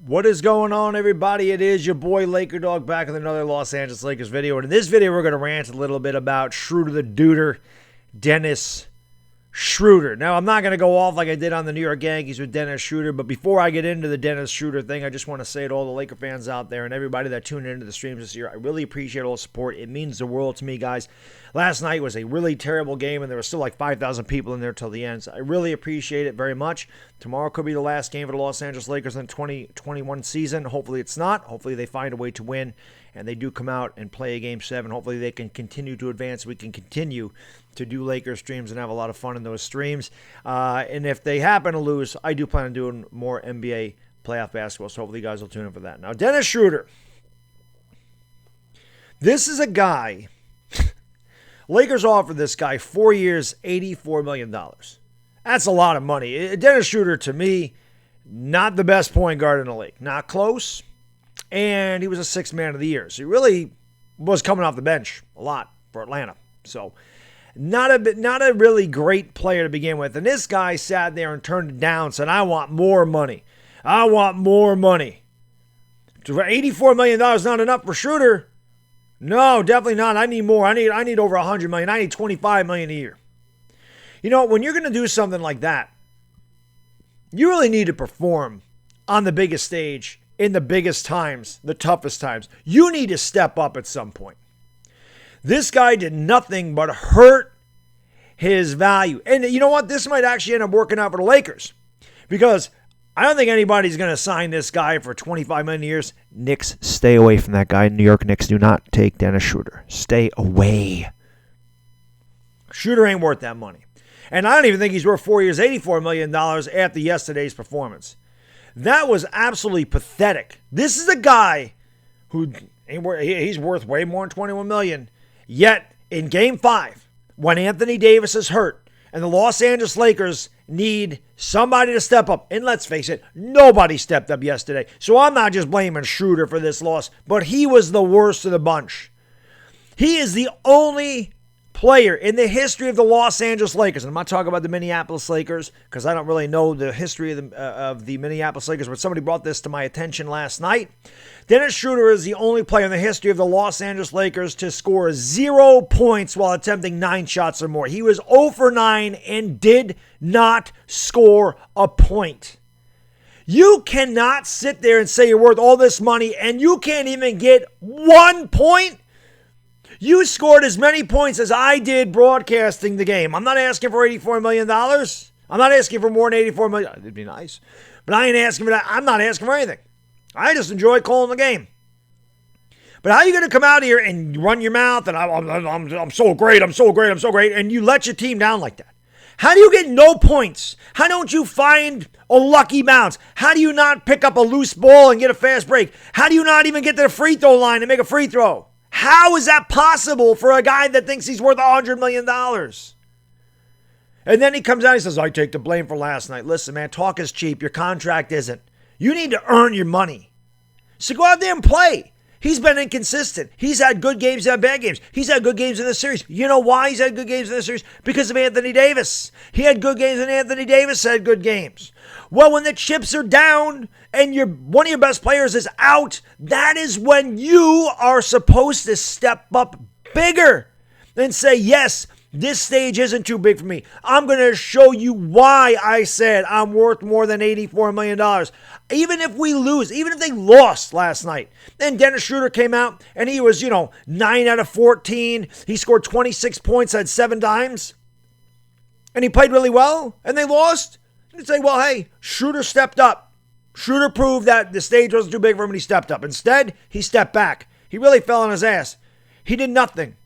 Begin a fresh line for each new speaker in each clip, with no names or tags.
What is going on, everybody? It is your boy Laker Dog back with another Los Angeles Lakers video. And in this video, we're going to rant a little bit about Schroder the Duder, Dennis Schroder. Now, I'm not going to go off like I did on the New York Yankees with Dennis Schroder, but before I get into the Dennis Schroder thing, I just want to say to all the Laker fans out there and everybody that tuned into the streams this year, I really appreciate all the support. It means the world to me, guys. Last night was a really terrible game, and there were still like 5,000 people in there till the end, so I really appreciate it very much. Tomorrow could be the last game for the Los Angeles Lakers in the 2021 season. Hopefully it's not. Hopefully they find a way to win, and they do come out and play a Game 7. Hopefully they can continue to advance. We can continue to do Lakers streams and have a lot of fun in those streams. And if they happen to lose, I do plan on doing more NBA playoff basketball, so hopefully you guys will tune in for that. Now, Dennis Schroder. This is a guy... Lakers offered this guy 4 years, $84 million. That's a lot of money. Dennis Schroder, to me, not the best point guard in the league. Not close. And he was a sixth man of the year. So he really was coming off the bench a lot for Atlanta. So not a really great player to begin with. And this guy sat there and turned it down, said, I want more money. I want more money. $84 million is not enough for Schroder. No, definitely not. I need more. I need over $100 million. I need $25 million a year. You know, when you're going to do something like that, you really need to perform on the biggest stage in the biggest times, the toughest times. You need to step up at some point. This guy did nothing but hurt his value. And you know what? This might actually end up working out for the Lakers, because I don't think anybody's going to sign this guy for $25 million years. Knicks, stay away from that guy. New York Knicks, do not take Dennis Schroder. Stay away. Schroder ain't worth that money. And I don't even think he's worth 4 years, $84 million after yesterday's performance. That was absolutely pathetic. This is a guy who he's worth way more than $21 million. Yet, in Game 5, when Anthony Davis is hurt, and the Los Angeles Lakers need somebody to step up. And let's face it, nobody stepped up yesterday. So I'm not just blaming Schroder for this loss, but he was the worst of the bunch. He is the only player in the history of the Los Angeles Lakers. And I'm not talking about the Minneapolis Lakers, because I don't really know the history of the Minneapolis Lakers, but somebody brought this to my attention last night. Dennis Schroder is the only player in the history of the Los Angeles Lakers to score 0 points while attempting 9 shots or more. He was 0 for 9 and did not score a point. You cannot sit there and say you're worth all this money and you can't even get 1 point. You scored as many points as I did broadcasting the game. I'm not asking for $84 million. I'm not asking for more than $84 million. It'd be nice. But I ain't asking for that. I'm not asking for anything. I just enjoy calling the game. But how are you going to come out here and run your mouth and I'm so great, I'm so great, I'm so great, and you let your team down like that? How do you get no points? How don't you find a lucky bounce? How do you not pick up a loose ball and get a fast break? How do you not even get to the free throw line and make a free throw? How is that possible for a guy that thinks he's worth $100 million? And then he comes out and he says, I take the blame for last night. Listen, man, talk is cheap. Your contract isn't. You need to earn your money. So go out there and play. He's been inconsistent. He's had good games, had bad games. He's had good games in this series. You know why he's had good games in this series? Because of Anthony Davis. He had good games and Anthony Davis had good games. Well, when the chips are down and one of your best players is out, that is when you are supposed to step up bigger and say, yes, this stage isn't too big for me. I'm going to show you why I said I'm worth more than $84 million. Even if we lose, even if they lost last night. Then Dennis Schroder came out and he was, 9 out of 14. He scored 26 points, had 7 dimes. And he played really well and they lost. You'd say, well, hey, Schroder stepped up. Schroder proved that the stage wasn't too big for him and he stepped up. Instead, he stepped back. He really fell on his ass. He did nothing.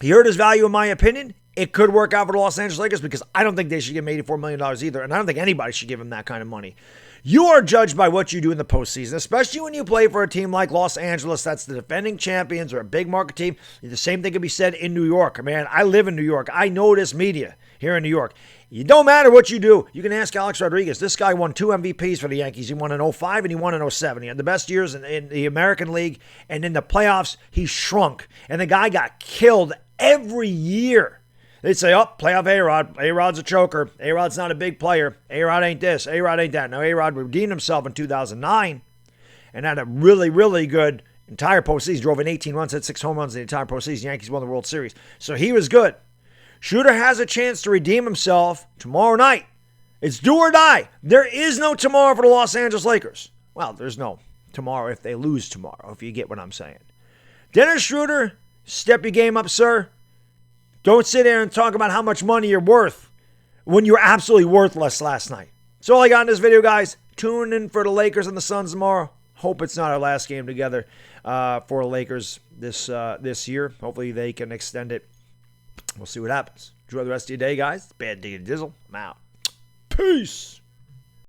He hurt his value, in my opinion. It could work out for the Los Angeles Lakers because I don't think they should give him $84 million either, and I don't think anybody should give him that kind of money. You are judged by what you do in the postseason, especially when you play for a team like Los Angeles that's the defending champions or a big market team. The same thing can be said in New York. Man, I live in New York. I know this media here in New York. It don't matter what you do. You can ask Alex Rodriguez. This guy won 2 MVPs for the Yankees. He won in 05 and he won in 07. He had the best years in the American League, and in the playoffs, he shrunk. And the guy got killed every year. They'd say, oh, playoff A-Rod. A-Rod's a choker. A-Rod's not a big player. A-Rod ain't this. A-Rod ain't that. Now, A-Rod redeemed himself in 2009 and had a really, really good entire postseason. Drove in 18 runs, had 6 home runs in the entire postseason. Yankees won the World Series. So he was good. Schroder has a chance to redeem himself tomorrow night. It's do or die. There is no tomorrow for the Los Angeles Lakers. Well, there's no tomorrow if they lose tomorrow, if you get what I'm saying. Dennis Schroder, step your game up, sir. Don't sit there and talk about how much money you're worth when you were absolutely worthless last night. That's all I got in this video, guys. Tune in for the Lakers and the Suns tomorrow. Hope it's not our last game together for the Lakers this year. Hopefully they can extend it. We'll see what happens. Enjoy the rest of your day, guys. Bad Diggy Dizzle. I'm out. Peace.